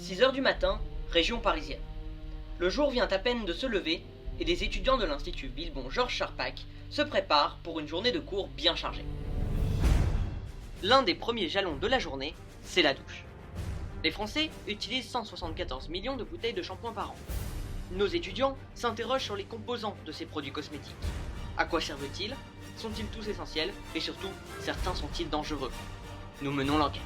6 heures du matin, région parisienne. Le jour vient à peine de se lever et des étudiants de l'Institut Villebon Georges Charpak se préparent pour une journée de cours bien chargée. L'un des premiers jalons de la journée, c'est la douche. Les Français utilisent 174 millions de bouteilles de shampoing par an. Nos étudiants s'interrogent sur les composants de ces produits cosmétiques. À quoi servent-ils? Sont-ils tous essentiels? Et surtout, certains sont-ils dangereux? Nous menons l'enquête.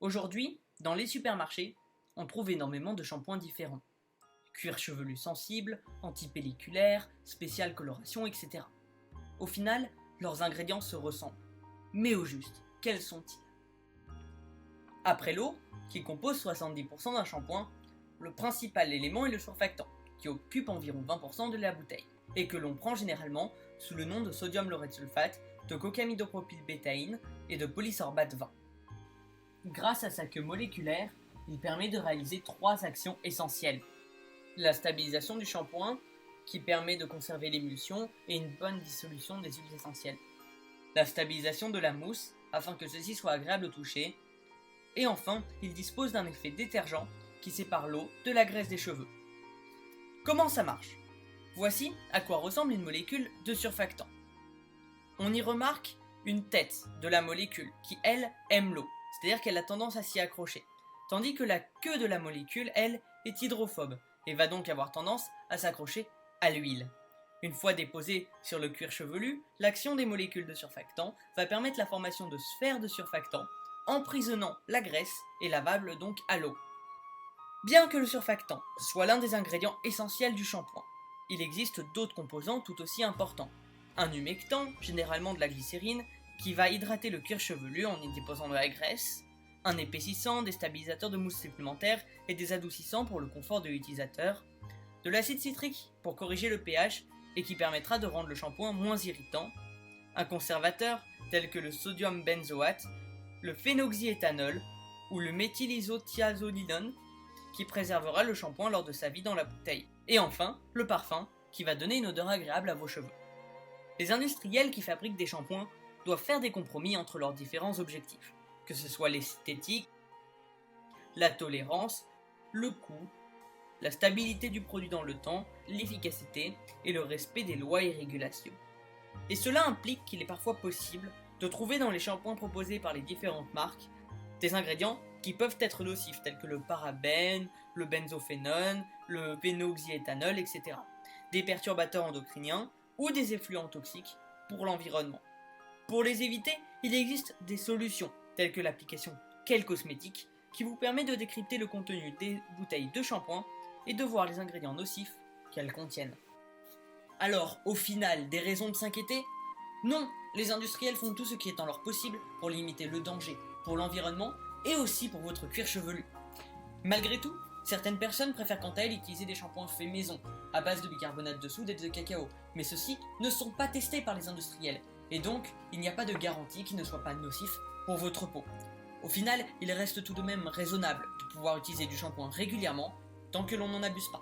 Aujourd'hui, dans les supermarchés, on trouve énormément de shampoings différents. Cuir chevelu sensible, antipelliculaire, spécial coloration, etc. Au final, leurs ingrédients se ressemblent. Mais au juste, quels sont-ils? Après l'eau, qui compose 70% d'un shampoing, le principal élément est le surfactant, qui occupe environ 20% de la bouteille, et que l'on prend généralement sous le nom de sodium laureth sulfate, de cocamidopropylbétaïne et de polysorbate 20. Grâce à sa queue moléculaire, il permet de réaliser 3 actions essentielles. La stabilisation du shampoing, qui permet de conserver l'émulsion et une bonne dissolution des huiles essentielles. La stabilisation de la mousse, afin que ceci soit agréable au toucher. Et enfin, il dispose d'un effet détergent qui sépare l'eau de la graisse des cheveux. Comment ça marche? Voici à quoi ressemble une molécule de surfactant. On y remarque une tête de la molécule qui, elle, aime l'eau, c'est-à-dire qu'elle a tendance à s'y accrocher, tandis que la queue de la molécule, elle, est hydrophobe et va donc avoir tendance à s'accrocher à l'huile. Une fois déposée sur le cuir chevelu, l'action des molécules de surfactant va permettre la formation de sphères de surfactant, emprisonnant la graisse et lavable donc à l'eau. Bien que le surfactant soit l'un des ingrédients essentiels du shampoing, il existe d'autres composants tout aussi importants. Un humectant, généralement de la glycérine, qui va hydrater le cuir chevelu en y déposant de la graisse, un épaississant, des stabilisateurs de mousse supplémentaires et des adoucissants pour le confort de l'utilisateur, de l'acide citrique pour corriger le pH et qui permettra de rendre le shampoing moins irritant, un conservateur tel que le sodium benzoate, le phénoxyéthanol ou le méthylisothiazolinone qui préservera le shampoing lors de sa vie dans la bouteille, et enfin le parfum qui va donner une odeur agréable à vos cheveux. Les industriels qui fabriquent des shampoings doivent faire des compromis entre leurs différents objectifs, que ce soit l'esthétique, la tolérance, le coût, la stabilité du produit dans le temps, l'efficacité et le respect des lois et régulations. Et cela implique qu'il est parfois possible de trouver dans les shampoings proposés par les différentes marques des ingrédients qui peuvent être nocifs tels que le parabène, le benzophénone, le phénoxyéthanol, etc. Des perturbateurs endocriniens ou des effluents toxiques pour l'environnement. Pour les éviter, il existe des solutions telles que l'application Quel Cosmétique qui vous permet de décrypter le contenu des bouteilles de shampoing et de voir les ingrédients nocifs qu'elles contiennent. Alors, au final, des raisons de s'inquiéter? Non, les industriels font tout ce qui est en leur possible pour limiter le danger pour l'environnement et aussi pour votre cuir chevelu. Malgré tout, certaines personnes préfèrent quant à elles utiliser des shampoings faits maison, à base de bicarbonate de soude et de cacao, mais ceux-ci ne sont pas testés par les industriels, et donc il n'y a pas de garantie qu'ils ne soient pas nocifs pour votre peau. Au final, il reste tout de même raisonnable de pouvoir utiliser du shampoing régulièrement, tant que l'on n'en abuse pas.